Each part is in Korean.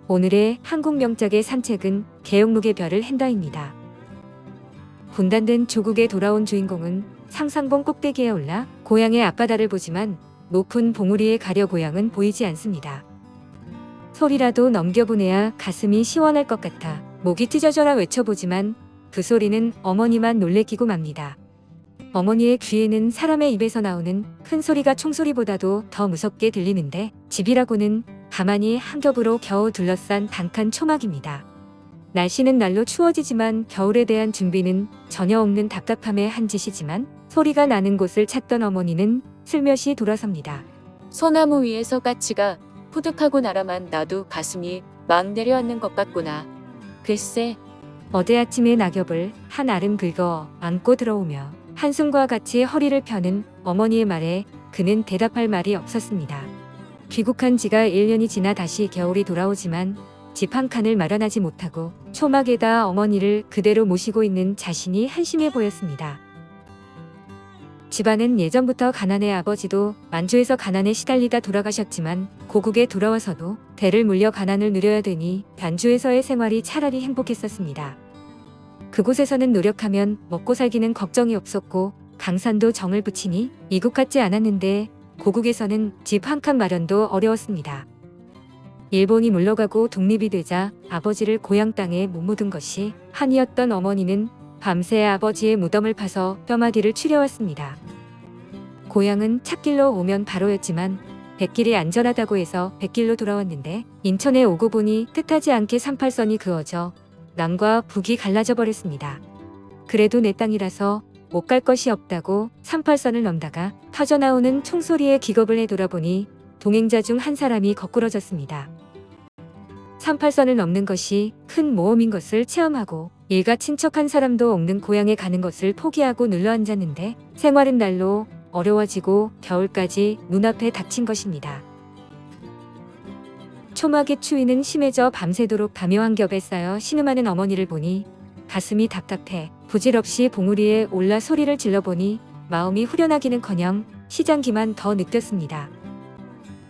오늘의 한국 명작의 산책은 계영묵의 별을 헨다입니다. 분단된 조국에 돌아온 주인공은 상상봉 꼭대기에 올라 고향의 앞바다를 보지만 높은 봉우리에 가려 고향은 보이지 않습니다. 소리라도 넘겨보내야 가슴이 시원할 것 같아 목이 찢어져라 외쳐보지만 그 소리는 어머니만 놀래키고 맙니다. 어머니의 귀에는 사람의 입에서 나오는 큰 소리가 총소리보다도 더 무섭게 들리는데 집이라고는 가만히 한 겹으로 겨우 둘러싼 단칸 초막입니다. 날씨는 날로 추워지지만 겨울에 대한 준비는 전혀 없는 답답함의 한 짓이지만 소리가 나는 곳을 찾던 어머니는 슬며시 돌아섭니다. 소나무 위에서 까치가 푸득하고 날아만 나도 가슴이 막 내려앉는 것 같구나. 글쎄, 어제 아침에 낙엽을 한 알은 긁어 안고 들어오며 한숨과 같이 허리를 펴는 어머니의 말에 그는 대답할 말이 없었습니다. 귀국한 지가 1년이 지나 다시 겨울이 돌아오지만 집 한 칸을 마련하지 못하고 초막에다 어머니를 그대로 모시고 있는 자신이 한심해 보였습니다. 집안은 예전부터 가난해 아버지도 만주에서 가난에 시달리다 돌아가셨지만 고국에 돌아와서도 대를 물려 가난을 누려야 되니 반주에서의 생활이 차라리 행복했었습니다. 그곳에서는 노력하면 먹고 살기는 걱정이 없었고 강산도 정을 붙이니 이국 같지 않았는데 고국에서는 집 한 칸 마련도 어려웠습니다. 일본이 물러가고 독립이 되자 아버지를 고향 땅에 못 묻은 것이 한이었던 어머니는 밤새 아버지의 무덤을 파서 뼈마디를 추려왔습니다. 고향은 찻길로 오면 바로였지만 백길이 안전하다고 해서 백길로 돌아왔는데 인천에 오고 보니 뜻하지 않게 38선이 그어져 남과 북이 갈라져 버렸습니다. 그래도 내 땅이라서 못 갈 것이 없다고 38선을 넘다가 터져나오는 총소리에 기겁을 해 돌아보니 동행자 중 한 사람이 거꾸러졌습니다. 38선을 넘는 것이 큰 모험인 것을 체험하고 일가 친척한 사람도 없는 고향에 가는 것을 포기하고 눌러앉았는데 생활은 날로 어려워지고 겨울까지 눈앞에 닥친 것입니다. 초막의 추위는 심해져 밤새도록 담요 한 겹에 쌓여 신음하는 어머니를 보니 가슴이 답답해 부질없이 봉우리에 올라 소리를 질러보니 마음이 후련하기는커녕 시장기만 더 느꼈습니다.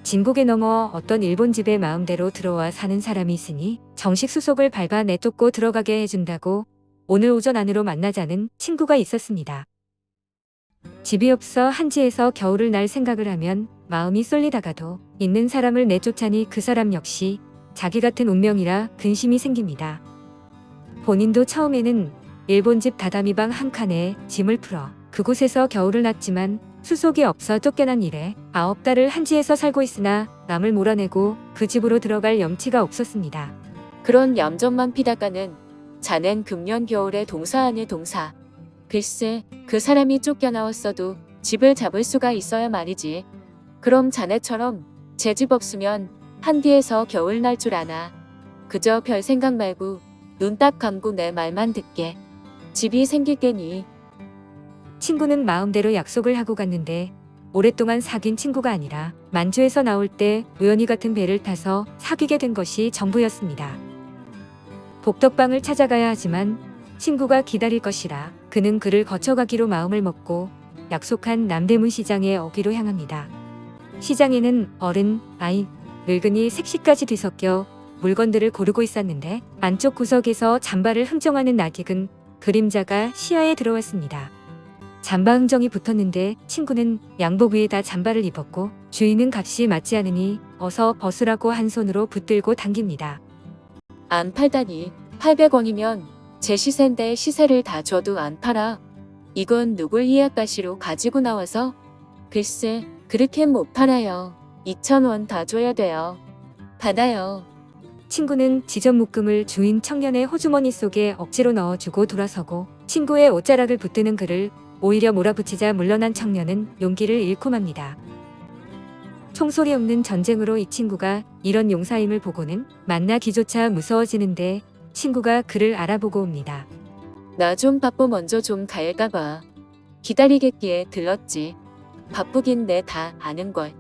진국에 넘어 어떤 일본 집에 마음대로 들어와 사는 사람이 있으니 정식 수속을 밟아 내쫓고 들어가게 해준다고 오늘 오전 안으로 만나자는 친구가 있었습니다. 집이 없어 한지에서 겨울을 날 생각을 하면 마음이 쏠리다가도 있는 사람을 내쫓아니 그 사람 역시 자기 같은 운명이라 근심이 생깁니다. 본인도 처음에는 일본 집 다다미방 한 칸에 짐을 풀어 그곳에서 겨울을 났지만 수속이 없어 쫓겨난 이래 9달을 한지에서 살고 있으나 남을 몰아내고 그 집으로 들어갈 염치가 없었습니다. 그런 얌전만 피다가는 자넨 금년 겨울에 동사 안에 동사. 글쎄, 그 사람이 쫓겨나왔어도 집을 잡을 수가 있어야 말이지. 그럼 자네처럼 제 집 없으면 한디에서 겨울 날 줄 아나. 그저 별 생각 말고 눈 딱 감고 내 말만 듣게. 집이 생길 게니. 친구는 마음대로 약속을 하고 갔는데 오랫동안 사귄 친구가 아니라 만주에서 나올 때 우연히 같은 배를 타서 사귀게 된 것이 전부였습니다. 복덕방을 찾아가야 하지만 친구가 기다릴 것이라 그는 그를 거쳐가기로 마음을 먹고 약속한 남대문 시장에 오기로 향합니다. 시장에는 어른, 아이, 늙은이 색시까지 뒤섞여 물건들을 고르고 있었는데 안쪽 구석에서 잠바를 흥정하는 낯익은 그림자가 시야에 들어왔습니다. 잠바 흥정이 붙었는데 친구는 양복 위에다 잠바를 입었고 주인은 값이 맞지 않으니 어서 벗으라고 한 손으로 붙들고 당깁니다. 안 팔다니. 800원이면 제 시세인데 시세를 다 줘도 안 팔아. 이건 누굴 이약가시로 가지고 나와서? 글쎄, 그렇게 못 팔아요. 2,000원 다 줘야 돼요. 받아요. 친구는 지점 묶음을 주인 청년의 호주머니 속에 억지로 넣어주고 돌아서고 친구의 옷자락을 붙드는 그를 오히려 몰아붙이자 물러난 청년은 용기를 잃고 맙니다. 총소리 없는 전쟁으로 이 친구가 이런 용사임을 보고는 만나기조차 무서워지는데 친구가 그를 알아보고 옵니다. 나 좀 바빠 먼저 좀 갈까봐. 기다리겠기에 들렀지. 바쁘긴 내 다 아는걸.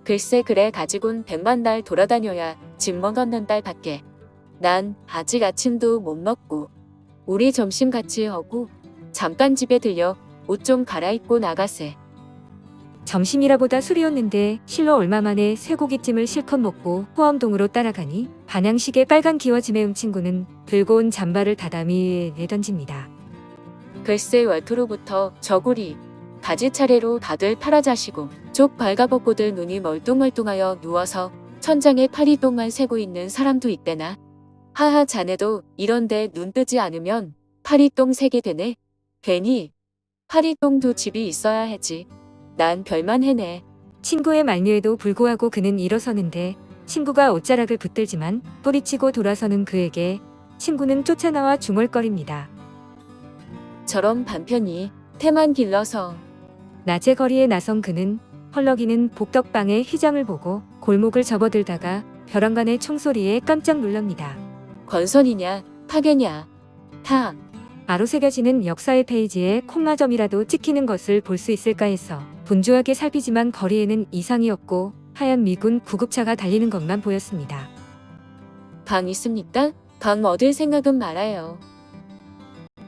글쎄 그래 가지곤 100만 날 돌아다녀야 집 먹었는 딸 밖에. 난 아직 아침도 못 먹고. 우리 점심 같이 하고 잠깐 집에 들려 옷 좀 갈아입고 나가세. 점심이라보다 술이었는데 실로 얼마 만에 쇠고기찜을 실컷 먹고 호암동으로 따라가니 반향식의 빨간 기와짐에 친구는 들고 온 잠바를 다다미 내던집니다. 글쎄 외투로부터 저고리, 바지 차례로 다들 팔아자시고 쪽 발가벗고들 눈이 멀뚱멀뚱하여 누워서 천장에 파리똥만 새고 있는 사람도 있대나. 하하 자네도 이런데 눈 뜨지 않으면 파리똥 새게 되네. 괜히 파리똥도 집이 있어야 하지. 난 별만 해네. 친구의 만류에도 불구하고 그는 일어서는데 친구가 옷자락을 붙들지만 뿌리치고 돌아서는 그에게 친구는 쫓아나와 중얼거립니다. 저런 반편이 태만 길러서. 낮의 거리에 나선 그는 헐럭이는 복덕방의 휘장을 보고 골목을 접어들다가 벼랑간의 총소리에 깜짝 놀랍니다. 건선이냐 파괴냐 다. 아로 새겨지는 역사의 페이지에 콤마점이라도 찍히는 것을 볼 수 있을까 해서 분주하게 살피지만 거리에는 이상이 없고 하얀 미군 구급차가 달리는 것만 보였습니다. 방 있습니까? 방 얻을 생각은 말아요.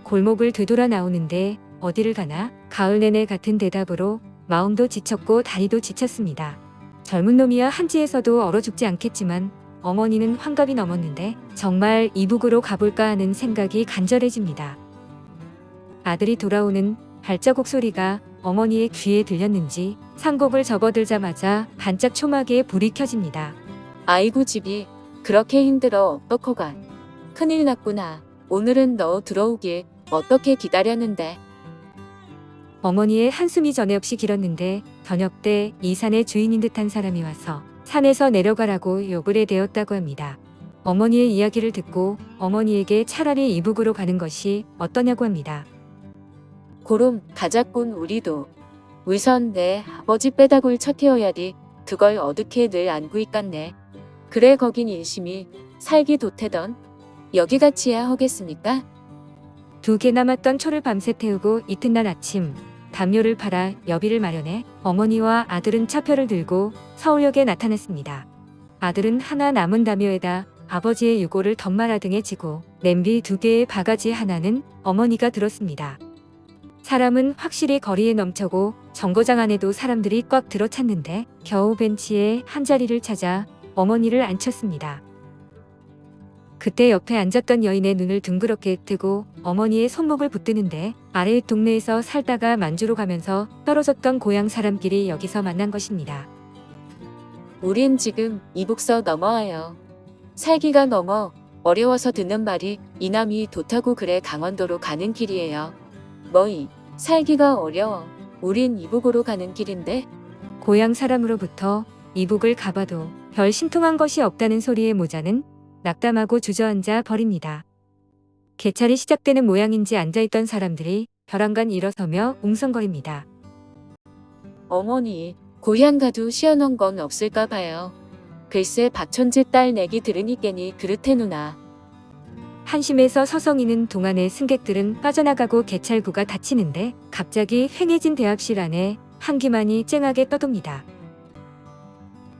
골목을 되돌아 나오는데 어디를 가나 가을 내내 같은 대답으로 마음도 지쳤고 다리도 지쳤습니다. 젊은 놈이야 한지에서도 얼어 죽지 않겠지만 어머니는 환갑이 넘었는데 정말 이북으로 가볼까 하는 생각이 간절해집니다. 아들이 돌아오는 발자국 소리가 어머니의 귀에 들렸는지 상곡을 접어들자마자 반짝 초막에 불이 켜집니다. 아이고 집이 그렇게 힘들어 어떡호가. 큰일 났구나. 오늘은 너 들어오길 어떻게 기다렸는데. 어머니의 한숨이 전에 없이 길었는데 저녁 때 이 산의 주인인 듯한 사람이 와서 산에서 내려가라고 욕을 해대었다고 합니다. 어머니의 이야기를 듣고 어머니에게 차라리 이북으로 가는 것이 어떠냐고 합니다. 고름 가자꾼 우리도. 우선 내 아버지 빼다굴 척해어야지. 그걸 어떻게 늘 안구 있겠네. 그래 거긴 인심이 살기 도태던. 여기같이야 하겠습니까? 2개 남았던 초를 밤새 태우고 이튿날 아침 담요를 팔아 여비를 마련해 어머니와 아들은 차표를 들고 서울역에 나타났습니다. 아들은 하나 남은 담요에다 아버지의 유고를 덧말 등에 지고 냄비 2개의 바가지 하나는 어머니가 들었습니다. 사람은 확실히 거리에 넘쳐고 정거장 안에도 사람들이 꽉 들어찼는데 겨우 벤치에 한 자리를 찾아 어머니를 앉혔습니다. 그때 옆에 앉았던 여인의 눈을 둥그렇게 뜨고 어머니의 손목을 붙드는데 아래 동네에서 살다가 만주로 가면서 떨어졌던 고향 사람끼리 여기서 만난 것입니다. 우린 지금 이북서 넘어와요. 살기가 너무 어려워서 듣는 말이 이남이 도타고 그래 강원도로 가는 길이에요. 뭐이 살기가 어려워. 우린 이북으로 가는 길인데. 고향 사람으로부터 이북을 가봐도 별 신통한 것이 없다는 소리에 모자는 낙담하고 주저앉아 버립니다. 개찰이 시작되는 모양인지 앉아있던 사람들이 벼랑간 일어서며 웅성거립니다. 어머니 고향 가도 시원한 건 없을까 봐요. 글쎄 박천지 딸 내기 들으니께니 그렇대 누나. 한심해서 서성이는 동안의 승객들은 빠져나가고 개찰구가 닫히는데 갑자기 휑해진 대합실 안에 한기만이 쨍하게 떠돕니다.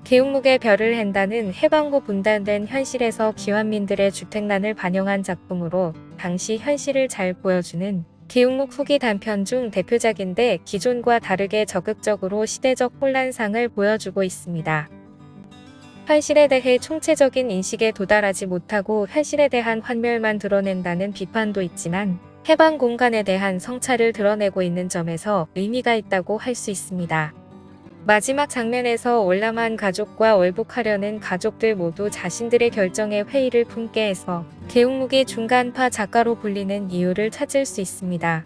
개웅묵의 별을 헨다는 해방후 분단된 현실에서 기환민들의 주택난을 반영한 작품으로 당시 현실을 잘 보여주는 개웅묵 후기 단편 중 대표작인데 기존과 다르게 적극적으로 시대적 혼란상을 보여주고 있습니다. 현실에 대해 총체적인 인식에 도달하지 못하고 현실에 대한 환멸만 드러낸다는 비판도 있지만 해방 공간에 대한 성찰을 드러내고 있는 점에서 의미가 있다고 할 수 있습니다. 마지막 장면에서 월남한 가족과 월북하려는 가족들 모두 자신들의 결정에 회의를 품게 해서 개웅묵이 중간파 작가로 불리는 이유를 찾을 수 있습니다.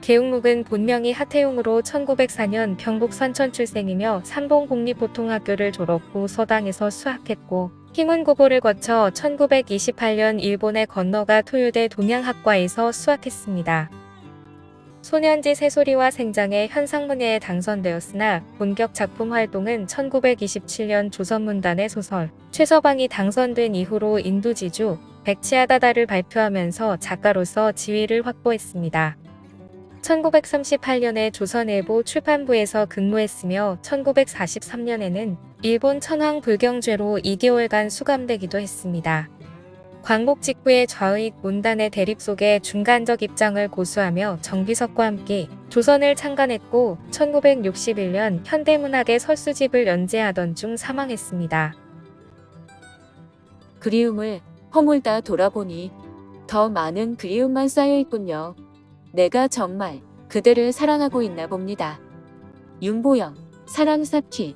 개웅묵은 본명이 하태웅으로 1904년 경북 선천 출생이며 삼봉국립보통학교를 졸업 후 서당에서 수학했고 희문고고를 거쳐 1928년 일본에 건너가 토요대 동양학과에서 수학했습니다. 소년지 새소리와 생장의 현상문예에 당선되었으나 본격 작품 활동은 1927년 조선문단의 소설 최서방이 당선된 이후로 인두지주, 백치하다다를 발표하면서 작가로서 지위를 확보했습니다. 1938년에 조선일보 출판부에서 근무했으며 1943년에는 일본 천황 불경죄로 2개월간 수감되기도 했습니다. 광복 직후의 좌익 문단의 대립 속에 중간적 입장을 고수하며 정비석과 함께 조선을 창간했고 1961년 현대문학의 설수집을 연재하던 중 사망했습니다. 그리움을 허물다 돌아보니 더 많은 그리움만 쌓여 있군요. 내가 정말 그대를 사랑하고 있나 봅니다. 윤보영, 사랑 쌓기.